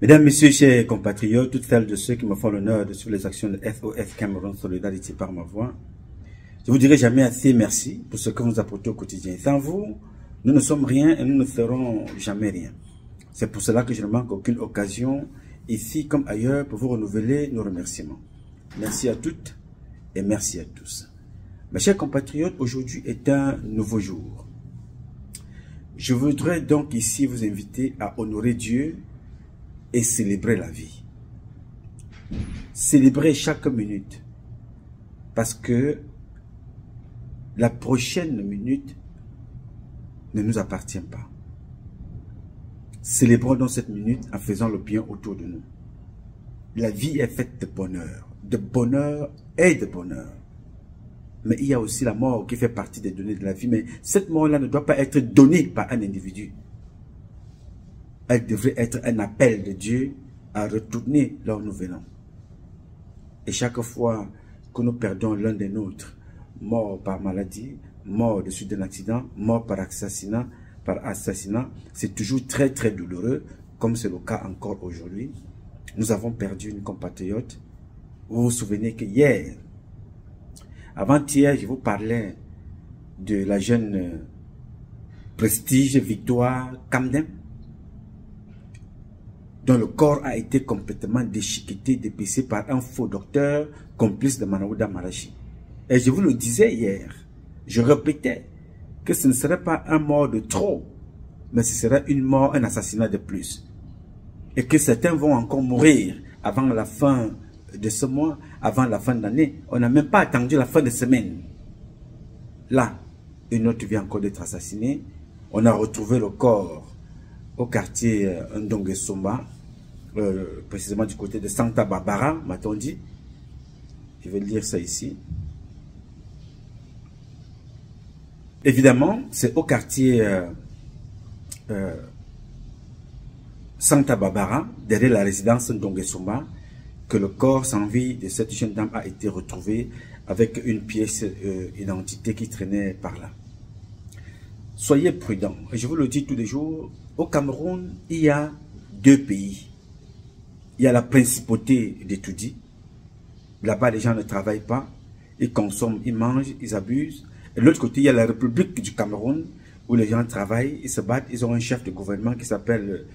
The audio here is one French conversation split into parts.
Mesdames, Messieurs, chers compatriotes, toutes celles de ceux qui me font l'honneur de suivre les actions de SOS Cameroun Solidarité par ma voix, je vous dirai jamais assez merci pour ce que vous apportez au quotidien. Sans vous, nous ne sommes rien et nous ne serons jamais rien. C'est pour cela que je ne manque aucune occasion, ici comme ailleurs, pour vous renouveler nos remerciements. Merci à toutes et merci à tous. Mes chers compatriotes, aujourd'hui est un nouveau jour. Je voudrais donc ici vous inviter à honorer Dieu et célébrer la vie. Célébrer chaque minute. Parce que la prochaine minute ne nous appartient pas. Célébrons donc cette minute en faisant le bien autour de nous. La vie est faite de bonheur et de bonheur. Mais il y a aussi la mort qui fait partie des données de la vie. Mais cette mort-là ne doit pas être donnée par un individu. Elle devrait être un appel de Dieu à retourner là où nous venons. Et chaque fois que nous perdons l'un des nôtres, mort par maladie, mort de suite d'un accident, mort par assassinat, c'est toujours très très douloureux, comme c'est le cas encore aujourd'hui. Nous avons perdu une compatriote. Vous vous souvenez que hier, avant-hier, je vous parlais de la jeune Prestige Victoire Camden, dont le corps a été complètement déchiqueté, dépecé par un faux docteur complice de Manaouda Marachi. Et je vous le disais hier, je répétais que ce ne serait pas un mort de trop, mais ce serait une mort, un assassinat de plus. Et que certains vont encore mourir avant la fin de ce mois, avant la fin de l'année. On n'a même pas attendu la fin de semaine. Là, une autre vient encore d'être assassinée. On a retrouvé le corps au quartier Ndongue-Somba, précisément du côté de Santa Barbara, m'a-t-on dit. Je vais lire ça ici. Évidemment, c'est au quartier Santa Barbara, derrière la résidence Ndongue-Somba, que le corps sans vie de cette jeune dame a été retrouvé avec une pièce d'identité qui traînait par là. Soyez prudents. Je vous le dis tous les jours, au Cameroun, il y a deux pays. Il y a la principauté de Toudi. Là-bas, les gens ne travaillent pas. Ils consomment, ils mangent, ils abusent. Et de l'autre côté, il y a la République du Cameroun, où les gens travaillent, ils se battent. Ils ont un chef de gouvernement qui s'appelle,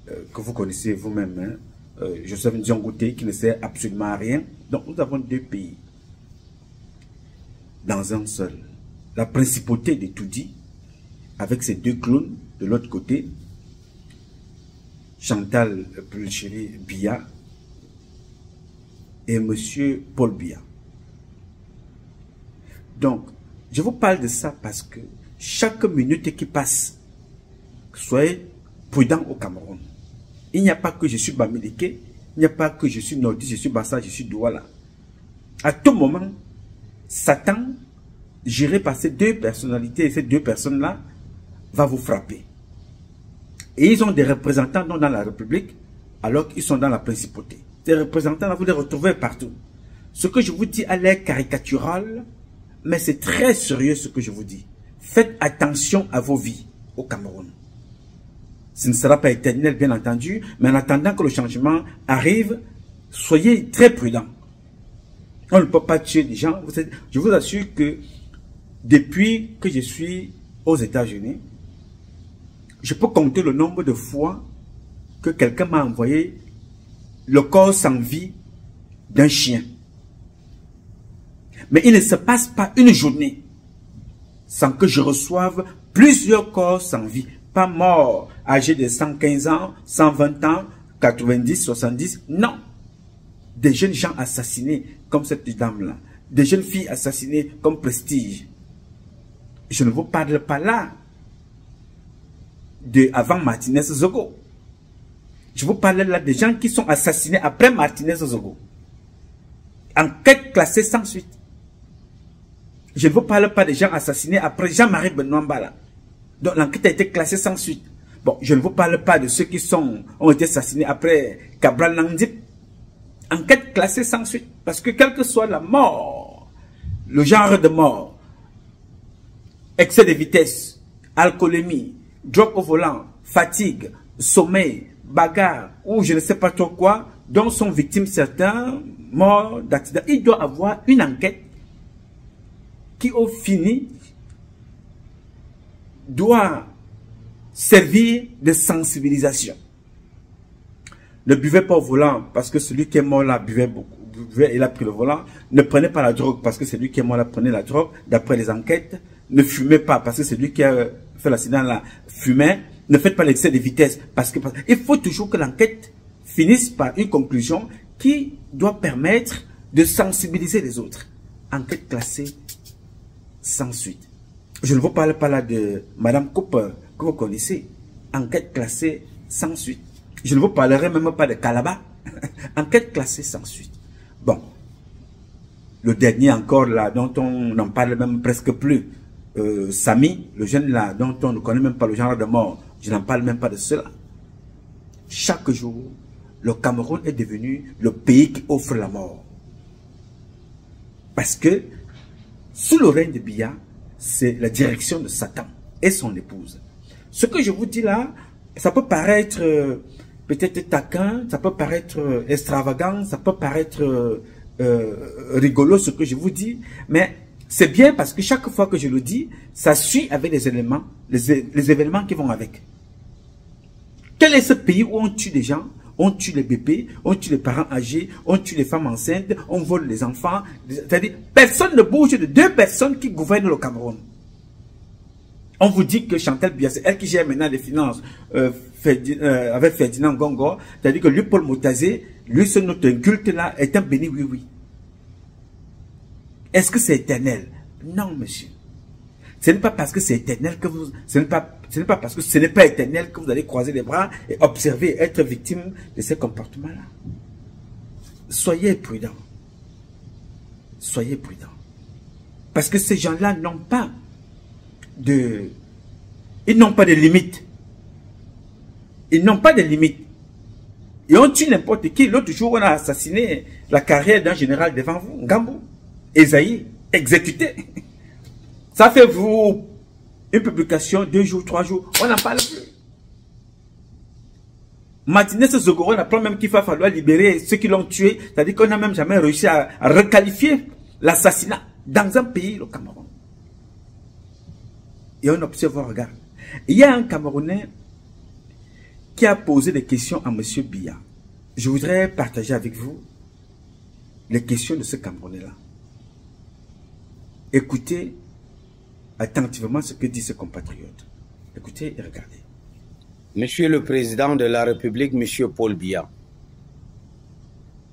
que vous connaissez vous-même, hein, Joseph Ndiongouté, qui ne sert absolument à rien. Donc, nous avons deux pays dans un seul. La principauté de Toudi, avec ses deux clones de l'autre côté, Chantal Pulchéry Biya et Monsieur Paul Biya. Donc, je vous parle de ça parce que chaque minute qui passe, soyez prudents au Cameroun. Il n'y a pas que je suis Bamileke, il n'y a pas que je suis Nordiste, je suis Bassa, je suis Douala. À tout moment, Satan, géré par ces deux personnalités, et ces deux personnes-là, va vous frapper. Et ils ont des représentants dans la République, alors qu'ils sont dans la principauté. Ces représentants-là, vous les retrouvez partout. Ce que je vous dis a l'air caricatural, mais c'est très sérieux ce que je vous dis. Faites attention à vos vies au Cameroun. Ce ne sera pas éternel, bien entendu, mais en attendant que le changement arrive, soyez très prudents. On ne peut pas tuer des gens. Je vous assure que depuis que je suis aux États-Unis, je peux compter le nombre de fois que quelqu'un m'a envoyé le corps sans vie d'un chien. Mais il ne se passe pas une journée sans que je reçoive plusieurs corps sans vie. Pas morts, âgés de 115 ans, 120 ans, 90, 70. Non. Des jeunes gens assassinés comme cette dame-là. Des jeunes filles assassinées comme Prestige. Je ne vous parle pas là de avant Martinez Zogo. Je vous parle là des gens qui sont assassinés après Martinez Zogo. Enquête classée sans suite. Je ne vous parle pas des gens assassinés après Jean-Marie Benoît Mbala. Donc l'enquête a été classée sans suite. Bon, je ne vous parle pas de ceux qui ont été assassinés après Cabral Nandip. Enquête classée sans suite. Parce que quelle que soit la mort, le genre de mort, excès de vitesse, alcoolémie, drogue au volant, fatigue, sommeil, bagarre ou je ne sais pas trop quoi, dont sont victimes certains morts d'accident, il doit avoir une enquête qui au fini doit servir de sensibilisation. Ne buvez pas au volant parce que celui qui est mort là buvait beaucoup, buvait, il a pris le volant. Ne prenez pas la drogue parce que celui qui est mort là prenait la drogue d'après les enquêtes. Ne fumez pas parce que celui qui a fait l'accident là fumait. Ne faites pas l'excès de vitesse parce que il faut toujours que l'enquête finisse par une conclusion qui doit permettre de sensibiliser les autres. Enquête classée sans suite. Je ne vous parle pas là de Madame Cooper que vous connaissez. Enquête classée sans suite. Je ne vous parlerai même pas de Calabar. Enquête classée sans suite. Bon. Le dernier encore là, dont on n'en parle même presque plus. Samy, le jeune là, dont on ne connaît même pas le genre de mort. Je n'en parle même pas de cela. Chaque jour, le Cameroun est devenu le pays qui offre la mort. Parce que, sous le règne de Biya, c'est la direction de Satan et son épouse. Ce que je vous dis là, ça peut paraître peut-être taquin, ça peut paraître extravagant, ça peut paraître rigolo ce que je vous dis, mais c'est bien parce que chaque fois que je le dis, ça suit avec les éléments, les événements qui vont avec. Quel est ce pays où on tue des gens, on tue les bébés, on tue les parents âgés, on tue les femmes enceintes, on vole les enfants. C'est-à-dire, personne ne bouge de deux personnes qui gouvernent le Cameroun. On vous dit que Chantal Biya, c'est elle qui gère maintenant les finances avec Ferdinand Gongo. C'est-à-dire que lui, Paul Moutazé, lui, ce notre culte-là, est un béni oui-oui. Est-ce que c'est éternel? Non, monsieur. Ce n'est pas parce que c'est éternel que vous... Ce n'est pas parce que ce n'est pas éternel que vous allez croiser les bras et observer, être victime de ces comportements-là. Soyez prudents. Soyez prudents. Parce que ces gens-là n'ont pas de... Ils n'ont pas de limites. Ils n'ont pas de limites. Et on tue n'importe qui. L'autre jour, on a assassiné la carrière d'un général devant vous, Ngambou. Esaïe, exécuté. Ça fait vous une publication, 2 jours, 3 jours, on n'en parle plus. Martinez Zogoro, on apprend même qu'il va falloir libérer ceux qui l'ont tué. C'est-à-dire qu'on n'a même jamais réussi à requalifier l'assassinat dans un pays, le Cameroun. Et on observe, on regarde. Il y a un Camerounais qui a posé des questions à M. Biya. Je voudrais partager avec vous les questions de ce Camerounais-là. Écoutez attentivement ce que dit ce compatriote. Écoutez et regardez. Monsieur le Président de la République, Monsieur Paul Biya,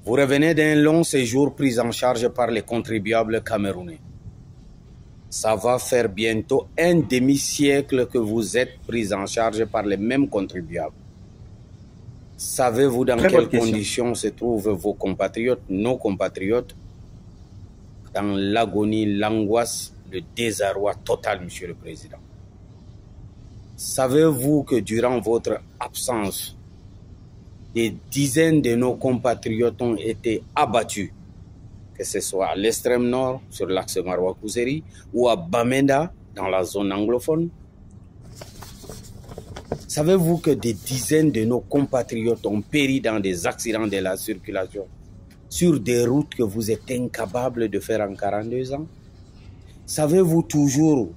vous revenez d'un long séjour pris en charge par les contribuables camerounais. Ça va faire bientôt un demi-siècle que vous êtes pris en charge par les mêmes contribuables. Savez-vous dans quelles conditions se trouvent vos compatriotes, nos compatriotes, dans l'agonie, l'angoisse, le désarroi total, Monsieur le Président? Savez-vous que durant votre absence, des dizaines de nos compatriotes ont été abattus, que ce soit à l'extrême nord, sur l'axe Maroua-Kouzeri, ou à Bamenda, dans la zone anglophone? Savez-vous que des dizaines de nos compatriotes ont péri dans des accidents de la circulation, sur des routes que vous êtes incapables de faire en 42 ans? Savez-vous toujours,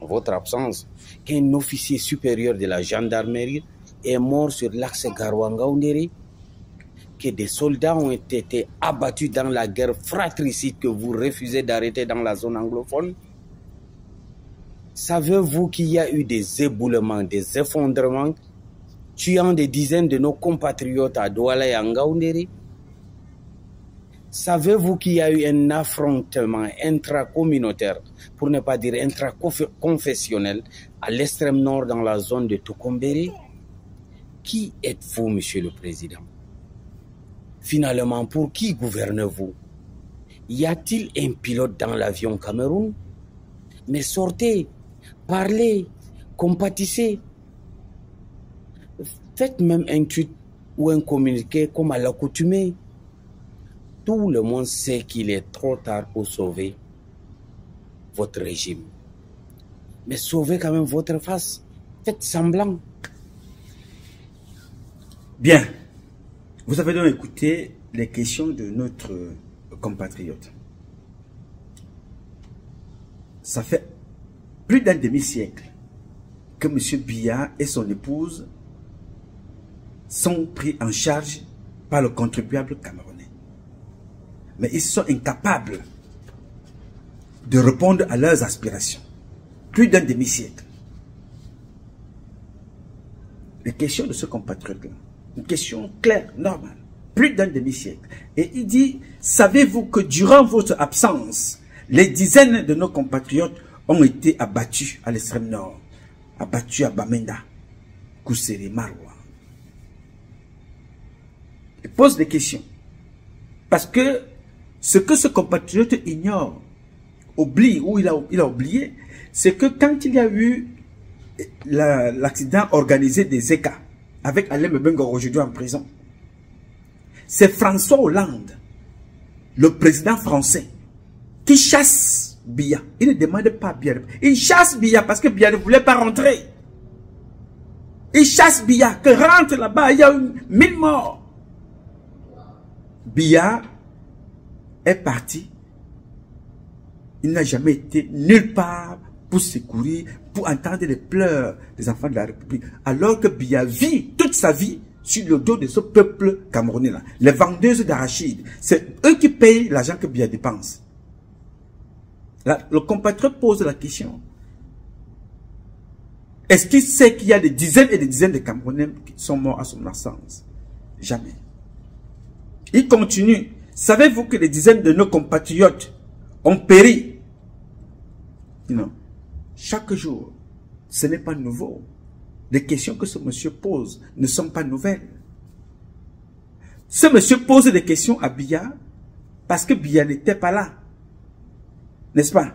en votre absence, qu'un officier supérieur de la gendarmerie est mort sur l'axe Garouanga-Oundéré? Que des soldats ont été abattus dans la guerre fratricide que vous refusez d'arrêter dans la zone anglophone? Savez-vous qu'il y a eu des éboulements, des effondrements, tuant des dizaines de nos compatriotes à Douala et à Ngaoundéré? Savez-vous qu'il y a eu un affrontement intracommunautaire, pour ne pas dire intraconfessionnel, à l'extrême nord dans la zone de Tokombéré? Qui êtes-vous, Monsieur le Président? Finalement, pour qui gouvernez-vous? Y a-t-il un pilote dans l'avion Cameroun? Mais sortez, parlez, compatissez. Faites même un tweet ou un communiqué comme à l'accoutumée. Tout le monde sait qu'il est trop tard pour sauver votre régime. Mais sauvez quand même votre face. Faites semblant. Bien. Vous avez donc écouté les questions de notre compatriote. Ça fait plus d'un demi-siècle que M. Biya et son épouse sont pris en charge par le contribuable camerounais. Mais ils sont incapables de répondre à leurs aspirations. Plus d'un demi-siècle. Les questions de ce compatriote-là, une question claire, normale, plus d'un demi-siècle. Et il dit, savez-vous que durant votre absence, les dizaines de nos compatriotes ont été abattus à l'extrême nord, abattus à Bamenda, Kousseri, Maroua. Il pose des questions. Parce que ce que ce compatriote ignore, oublie, ou il a oublié, c'est que quand il y a eu l'accident organisé des ECA, avec Alain Mbengue aujourd'hui en prison, c'est François Hollande, le président français, qui chasse Biya. Il ne demande pas Biya. Il chasse Biya parce que Biya ne voulait pas rentrer. Il chasse Biya, que rentre là-bas, il y a eu 1000 morts. Biya est parti. Il n'a jamais été nulle part pour secourir, pour entendre les pleurs des enfants de la République. Alors que Biya vit toute sa vie sur le dos de ce peuple camerounais-là. Les vendeuses d'arachides, c'est eux qui payent l'argent que Biya dépense. Là, le compatriote pose la question. Est-ce qu'il sait qu'il y a des dizaines et des dizaines de Camerounais qui sont morts à son absence? Jamais. Il continue. Savez-vous que des dizaines de nos compatriotes ont péri? Non. Chaque jour, ce n'est pas nouveau. Les questions que ce monsieur pose ne sont pas nouvelles. Ce monsieur pose des questions à Biya parce que Biya n'était pas là. N'est-ce pas?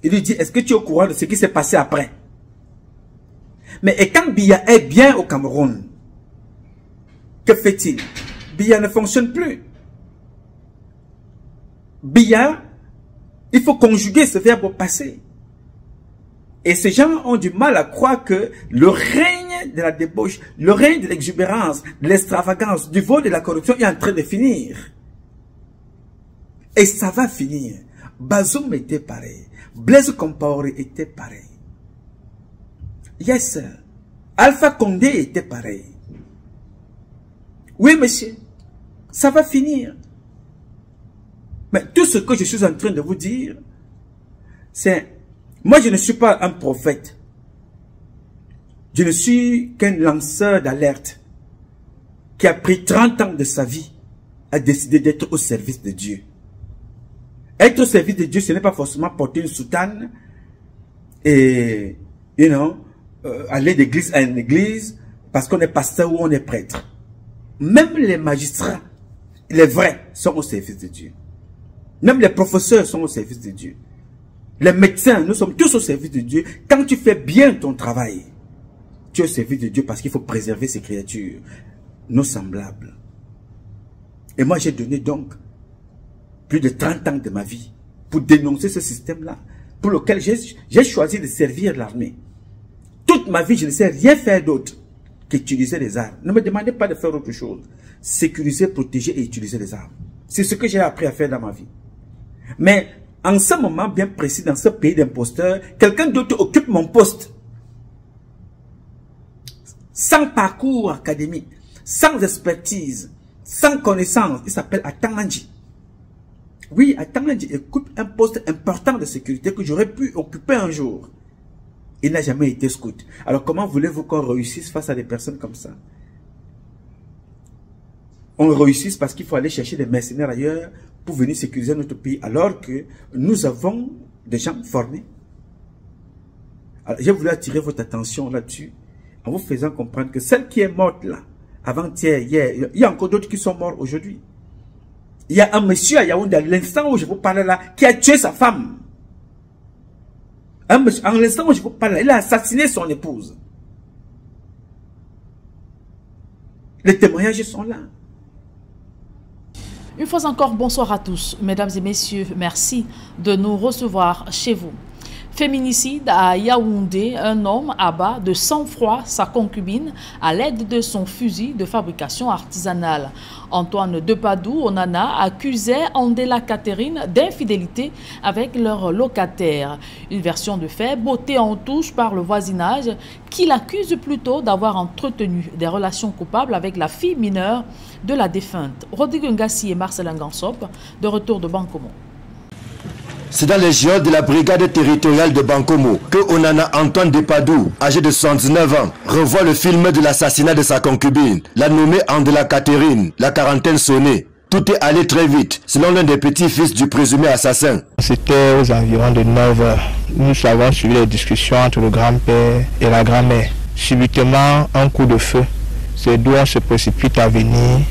Il lui dit, est-ce que tu es au courant de ce qui s'est passé après? Mais et quand Biya est bien au Cameroun, que fait-il? Biya ne fonctionne plus. Biya, il faut conjuguer ce verbe au passé. Et ces gens ont du mal à croire que le règne de la débauche, le règne de l'exubérance, de l'extravagance, du vol et de la corruption est en train de finir. Et ça va finir. Bazoum était pareil. Blaise Compaoré était pareil. Yes, sir. Alpha Condé était pareil. Oui, monsieur. Ça va finir. Mais tout ce que je suis en train de vous dire, c'est... Moi, je ne suis pas un prophète. Je ne suis qu'un lanceur d'alerte qui a pris 30 ans de sa vie à décider d'être au service de Dieu. Être au service de Dieu, ce n'est pas forcément porter une soutane et, aller d'église à une église parce qu'on est pasteur ou on est prêtre. Même les magistrats, les vrais, sont au service de Dieu. Même les professeurs sont au service de Dieu. Les médecins, nous sommes tous au service de Dieu. Quand tu fais bien ton travail, tu es au service de Dieu parce qu'il faut préserver ces créatures, nos semblables. Et moi, j'ai donné donc plus de 30 ans de ma vie pour dénoncer ce système-là, pour lequel j'ai choisi de servir l'armée. Toute ma vie, je ne sais rien faire d'autre qu'utiliser les armes. Ne me demandez pas de faire autre chose. Sécuriser, protéger et utiliser les armes. C'est ce que j'ai appris à faire dans ma vie. Mais en ce moment bien précis, dans ce pays d'imposteurs, quelqu'un d'autre occupe mon poste. Sans parcours académique, sans expertise, sans connaissance. Il s'appelle Atanganji. Oui, Atanganji occupe un poste important de sécurité que j'aurais pu occuper un jour. Il n'a jamais été scout. Alors comment voulez-vous qu'on réussisse face à des personnes comme ça? On réussisse parce qu'il faut aller chercher des mercenaires ailleurs pour venir sécuriser notre pays, alors que nous avons des gens formés. J'ai voulu attirer votre attention là-dessus, en vous faisant comprendre que celle qui est morte là, avant-hier, hier, il y a encore d'autres qui sont morts aujourd'hui. Il y a un monsieur à Yaoundé, à l'instant où je vous parle là, qui a tué sa femme. Un monsieur, en l'instant où je vous parle là, il a assassiné son épouse. Les témoignages sont là. Une fois encore, bonsoir à tous. Mesdames et messieurs, merci de nous recevoir chez vous. Féminicide à Yaoundé, un homme abat de sang-froid sa concubine à l'aide de son fusil de fabrication artisanale. Antoine Depadou Onana accusait Andela Catherine d'infidélité avec leur locataire. Une version de fait bottée en touche par le voisinage qui l'accuse plutôt d'avoir entretenu des relations coupables avec la fille mineure de la défunte. Rodrigue Ngassi et Marcelin Gansop, de retour de Bankomo. C'est dans les géants de la brigade territoriale de Bankomo que Onana Antoine Depadou, âgé de 79 ans, revoit le film de l'assassinat de sa concubine, la nommée Andela Catherine, la quarantaine sonnée. Tout est allé très vite, selon l'un des petits-fils du présumé assassin. C'était aux environs de 9 h. Nous avons suivi les discussions entre le grand-père et la grand-mère. Subitement, un coup de feu. Ces deux se précipitent à venir.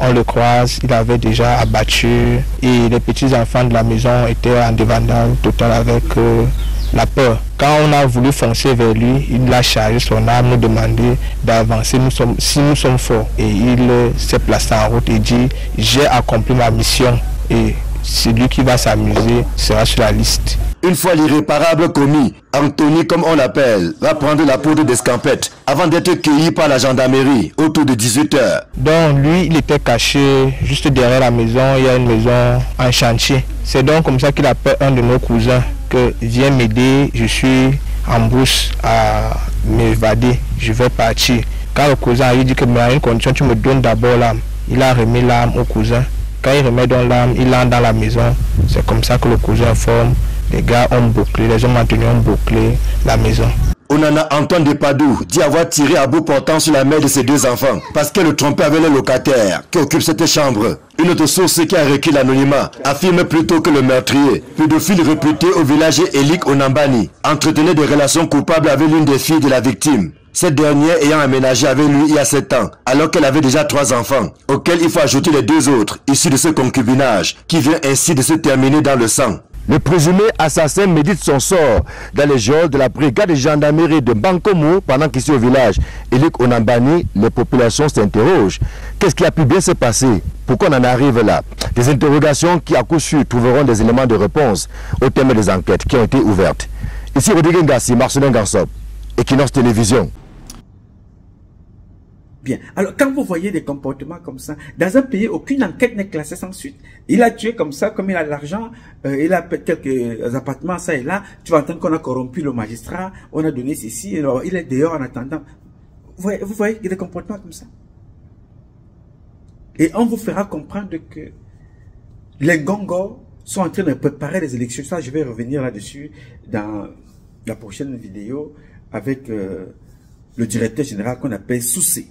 On le croise, il avait déjà abattu et les petits-enfants de la maison étaient en débandade totale avec la peur. Quand on a voulu foncer vers lui, il a chargé son arme, nous demandait d'avancer si nous sommes forts. Et il s'est placé en route et dit « J'ai accompli ma mission et celui qui va s'amuser sera sur la liste ». Une fois l'irréparable commis, Anthony, comme on l'appelle, va prendre la poudre d'escampette avant d'être cueilli par la gendarmerie autour de 18 h. Donc lui, il était caché juste derrière la maison, il y a une maison en chantier. C'est donc comme ça qu'il appelle un de nos cousins que viens m'aider, je suis en brousse à m'évader, je vais partir. Quand le cousin lui dit que mais à une condition, tu me donnes d'abord l'âme. Il a remis l'âme au cousin. Quand il remet dans l'âme, il entre dans la maison. C'est comme ça que le cousin informe. Les gars ont bouclé, les hommes maintenus ont bouclé la maison. Onana Antoine Depadou dit avoir tiré à bout portant sur la mère de ses deux enfants parce qu'elle le trompait avec le locataire qui occupe cette chambre. Une autre source qui a requis l'anonymat affirme plutôt que le meurtrier, pédophile réputé au village Elik Onambani, entretenait des relations coupables avec l'une des filles de la victime. Cette dernière ayant aménagé avec lui il y a 7 ans, alors qu'elle avait déjà 3 enfants, auxquels il faut ajouter les 2 autres, issus de ce concubinage, qui vient ainsi de se terminer dans le sang. Le présumé assassin médite son sort dans les geôles de la brigade de gendarmerie de Bankomo pendant qu'ici au village Elik Onambani, les populations s'interrogent. Qu'est-ce qui a pu bien se passer? Pourquoi on en arrive là? Des interrogations qui à coup sûr trouveront des éléments de réponse au terme des enquêtes qui ont été ouvertes. Ici Rodrigue Ngassi, Marcelin Gansop, Equinox Télévision. Bien. Alors, quand vous voyez des comportements comme ça, dans un pays, aucune enquête n'est classée sans suite. Il a tué comme ça, comme il a de l'argent, il a quelques appartements, ça et là. Tu vas entendre qu'on a corrompu le magistrat, on a donné ceci, alors il est dehors en attendant. Vous voyez, il y a des comportements comme ça. Et on vous fera comprendre que les Ngongos sont en train de préparer les élections. Ça, je vais revenir là-dessus dans la prochaine vidéo avec le directeur général qu'on appelle Soussé.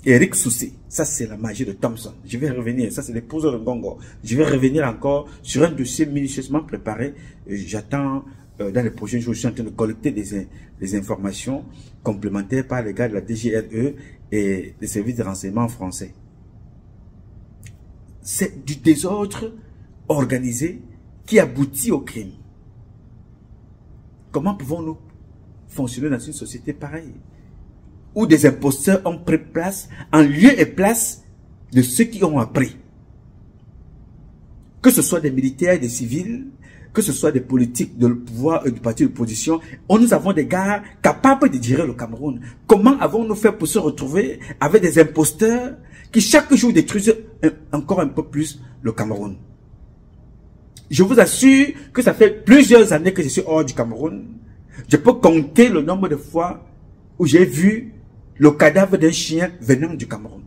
Eric Soussé, ça c'est la magie de Thompson. Je vais revenir, ça c'est l'épouse de Ngongo. Je vais revenir encore sur un dossier minutieusement préparé. J'attends dans les prochains jours, je suis en train de collecter des informations complémentaires par les gars de la DGRE et des services de renseignement français. C'est du désordre organisé qui aboutit au crime. Comment pouvons-nous fonctionner dans une société pareille, où des imposteurs ont pris place en lieu et place de ceux qui ont appris? Que ce soit des militaires, des civils, que ce soit des politiques de pouvoir et du parti d'opposition, nous avons des gars capables de gérer le Cameroun. Comment avons-nous fait pour se retrouver avec des imposteurs qui chaque jour détruisent encore un peu plus le Cameroun? Je vous assure que ça fait plusieurs années que je suis hors du Cameroun. Je peux compter le nombre de fois où j'ai vu le cadavre d'un chien venant du Cameroun.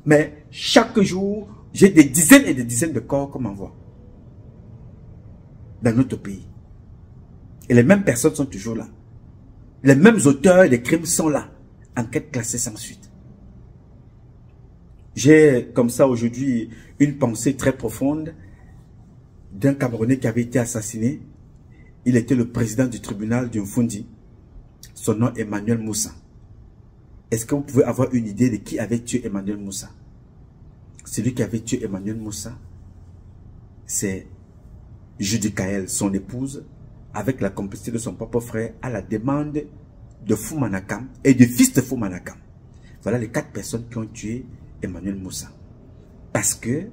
Mais chaque jour, j'ai des dizaines et des dizaines de corps qu'on m'envoie dans notre pays. Et les mêmes personnes sont toujours là. Les mêmes auteurs des crimes sont là. Enquête classée sans suite. J'ai comme ça aujourd'hui une pensée très profonde d'un Camerounais qui avait été assassiné. Il était le président du tribunal du Mfundi. Son nom est Emmanuel Moussa. Est-ce que vous pouvez avoir une idée de qui avait tué Emmanuel Moussa? Celui qui avait tué Emmanuel Moussa, c'est Judy Kael, son épouse, avec la complicité de son propre frère, à la demande de Foumanakam et du fils de Foumanakam. Voilà les 4 personnes qui ont tué Emmanuel Moussa. Parce que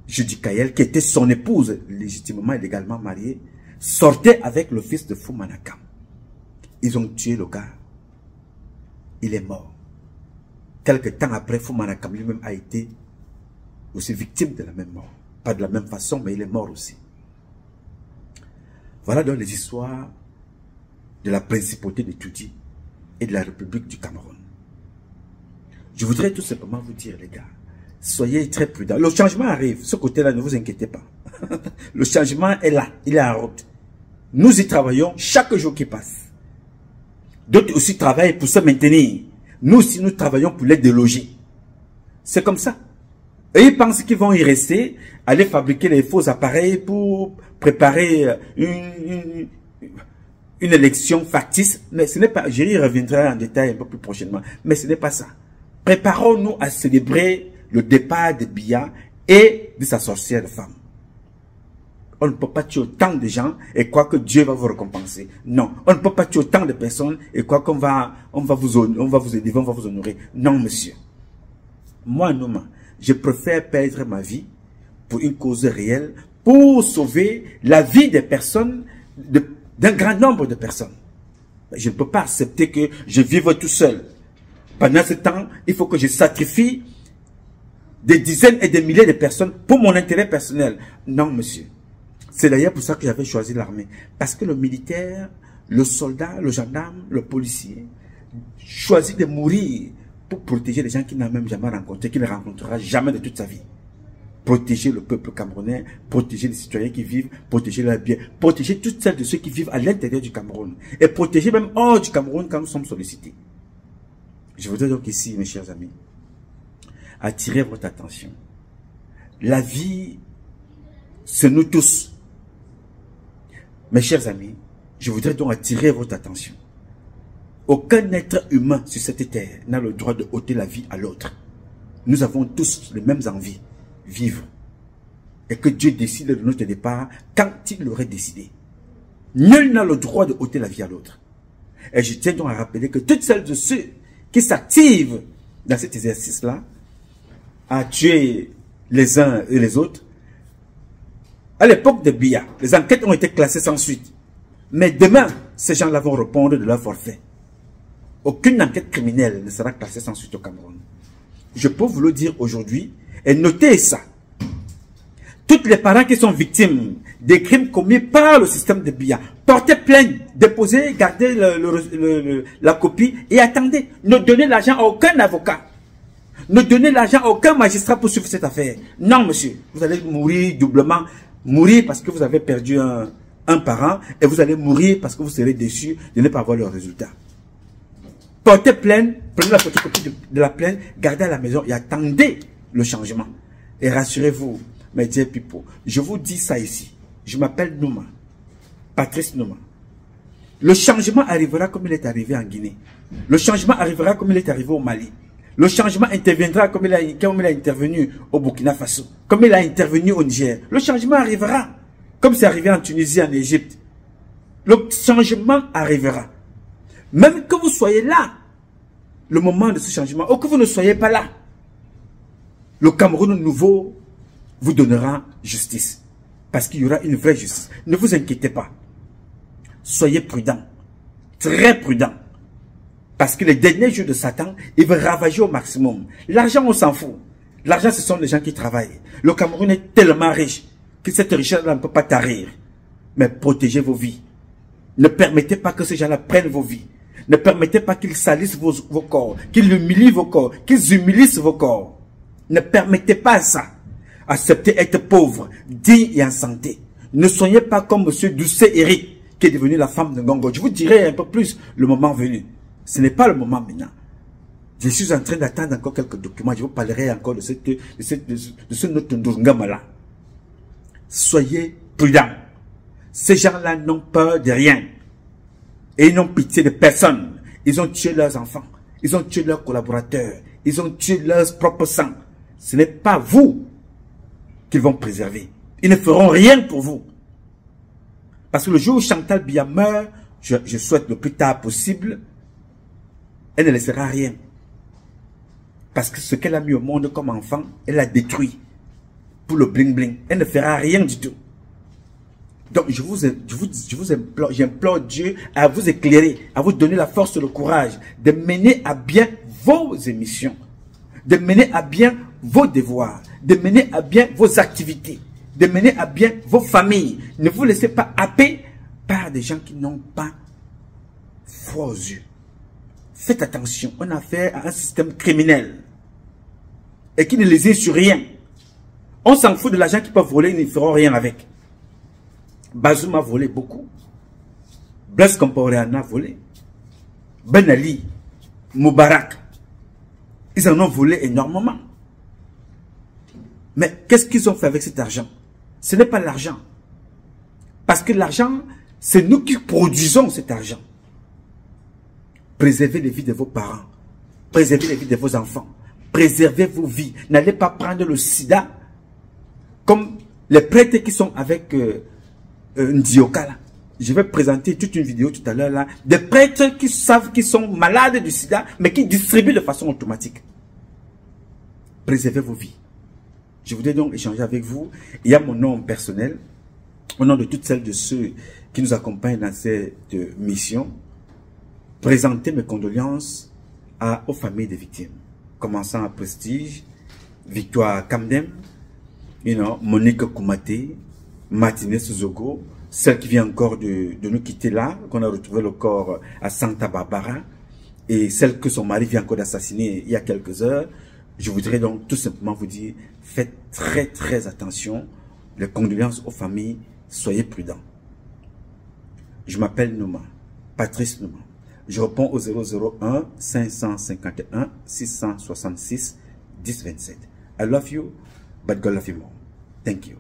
Judy Kayel, qui était son épouse, légitimement et légalement mariée, sortait avec le fils de Fumanakam. Ils ont tué le gars. Il est mort. Quelque temps après, Fumanakam lui-même a été aussi victime de la même mort. Pas de la même façon, mais il est mort aussi. Voilà donc les histoires de la principauté de Toudi et de la République du Cameroun. Je voudrais tout simplement vous dire, les gars, soyez très prudents. Le changement arrive. Ce côté-là, ne vous inquiétez pas. Le changement est là. Il est en route. Nous y travaillons chaque jour qui passe. D'autres aussi travaillent pour se maintenir. Nous aussi, nous travaillons pour les déloger. C'est comme ça. Et ils pensent qu'ils vont y rester, aller fabriquer les faux appareils pour préparer une élection factice. Mais ce n'est pas, j'y reviendrai en détail un peu plus prochainement. Mais ce n'est pas ça. Préparons-nous à célébrer le départ de Biya et de sa sorcière de femme. On ne peut pas tuer autant de gens et croire que Dieu va vous récompenser. Non, on ne peut pas tuer autant de personnes et croire qu'on va vous aider, on va vous honorer. Non, monsieur. Moi, Nouma, je préfère perdre ma vie pour une cause réelle, pour sauver la vie des personnes, d'un grand nombre de personnes. Je ne peux pas accepter que je vive tout seul. Pendant ce temps, il faut que je sacrifie des dizaines et des milliers de personnes pour mon intérêt personnel. Non, monsieur. C'est d'ailleurs pour ça que j'avais choisi l'armée. Parce que le militaire, le soldat, le gendarme, le policier choisit de mourir pour protéger les gens qu'il n'a même jamais rencontrés, qu'il ne rencontrera jamais de toute sa vie. Protéger le peuple camerounais, protéger les citoyens qui vivent, protéger leurs biens, protéger toutes celles de ceux qui vivent à l'intérieur du Cameroun. Et protéger même hors du Cameroun quand nous sommes sollicités. Je voudrais donc ici, mes chers amis, attirer votre attention. La vie, c'est nous tous. Mes chers amis, je voudrais donc attirer votre attention. Aucun être humain sur cette terre n'a le droit de ôter la vie à l'autre. Nous avons tous les mêmes envies, vivre. Et que Dieu décide de notre départ quand il l'aurait décidé. Nul n'a le droit de ôter la vie à l'autre. Et je tiens donc à rappeler que toutes celles de ceux qui s'activent dans cet exercice-là, à tuer les uns et les autres, à l'époque de Biya, les enquêtes ont été classées sans suite. Mais demain, ces gens-là vont répondre de leur forfait. Aucune enquête criminelle ne sera classée sans suite au Cameroun. Je peux vous le dire aujourd'hui, et notez ça. Toutes les parents qui sont victimes des crimes commis par le système de Biya, portez plainte, déposez, gardez la copie et attendez. Ne donnez l'argent à aucun avocat. Ne donnez l'argent à aucun magistrat pour suivre cette affaire. Non, monsieur, vous allez mourir doublement. Mourir parce que vous avez perdu un parent et vous allez mourir parce que vous serez déçu de ne pas avoir le résultat. Portez plainte, prenez la photocopie de la plainte, gardez à la maison et attendez le changement. Et rassurez-vous, mes dear people, je vous dis ça ici. Je m'appelle Nouma, Patrice Nouma. Le changement arrivera comme il est arrivé en Guinée. Le changement arrivera comme il est arrivé au Mali. Le changement interviendra comme il a intervenu au Burkina Faso, comme il a intervenu au Niger. Le changement arrivera comme c'est arrivé en Tunisie, en Égypte. Le changement arrivera. Même que vous soyez là, le moment de ce changement, ou que vous ne soyez pas là, le Cameroun nouveau vous donnera justice. Parce qu'il y aura une vraie justice. Ne vous inquiétez pas. Soyez prudents. Très prudents. Parce que les derniers jours de Satan, il veut ravager au maximum. L'argent, on s'en fout. L'argent, ce sont les gens qui travaillent. Le Cameroun est tellement riche que cette richesse-là ne peut pas tarir. Mais protégez vos vies. Ne permettez pas que ces gens-là prennent vos vies. Ne permettez pas qu'ils salissent vos corps, qu'ils humilient vos corps, qu'ils humilient vos corps. Ne permettez pas ça. Acceptez être pauvre, digne et en santé. Ne soyez pas comme M. Doucet Eric, qui est devenu la femme de Ngongo. Je vous dirai un peu plus le moment venu. Ce n'est pas le moment maintenant. Je suis en train d'attendre encore quelques documents. Je vous parlerai encore de ce notre Ndungama-là. Soyez prudents. Ces gens-là n'ont peur de rien. Et ils n'ont pitié de personne. Ils ont tué leurs enfants. Ils ont tué leurs collaborateurs. Ils ont tué leurs propres sangs. Ce n'est pas vous qu'ils vont préserver. Ils ne feront rien pour vous. Parce que le jour où Chantal Biya meurt, je souhaite le plus tard possible, elle ne laissera rien. Parce que ce qu'elle a mis au monde comme enfant, elle l'a détruit. pour le bling bling. Elle ne fera rien du tout. Donc, j'implore Dieu à vous éclairer, à vous donner la force et le courage de mener à bien vos émissions, de mener à bien vos devoirs, de mener à bien vos activités, de mener à bien vos familles. Ne vous laissez pas happer par des gens qui n'ont pas foi aux yeux. Faites attention, on a affaire à un système criminel et qui ne les est sur rien. On s'en fout de l'argent qu'ils peuvent voler, ils ne feront rien avec. Bazoum a volé beaucoup. Blaise Compaoré en a volé. Ben Ali, Moubarak, ils en ont volé énormément. Mais qu'est-ce qu'ils ont fait avec cet argent? Ce n'est pas l'argent. Parce que l'argent, c'est nous qui produisons cet argent. Préservez les vies de vos parents. Préservez les vies de vos enfants. Préservez vos vies. N'allez pas prendre le sida comme les prêtres qui sont avec Ndioka là. Je vais présenter toute une vidéo tout à l'heure là. Des prêtres qui savent qu'ils sont malades du sida, mais qui distribuent de façon automatique. Préservez vos vies. Je voudrais donc échanger avec vous. Il y a mon nom personnel, au nom de toutes celles de ceux qui nous accompagnent dans cette mission. Présenter mes condoléances aux familles des victimes. Commençant à Prestige, Victoire Kamdem, Monique Koumaté, Martinez Zogo, celle qui vient encore de nous quitter là, qu'on a retrouvé le corps à Santa Barbara, et celle que son mari vient encore d'assassiner il y a quelques heures. Je voudrais donc tout simplement vous dire, faites très attention, les condoléances aux familles, soyez prudents. Je m'appelle Nouma, Patrice Nouma. Je réponds au 001 551 666 1027. I love you, but God love you more. Thank you.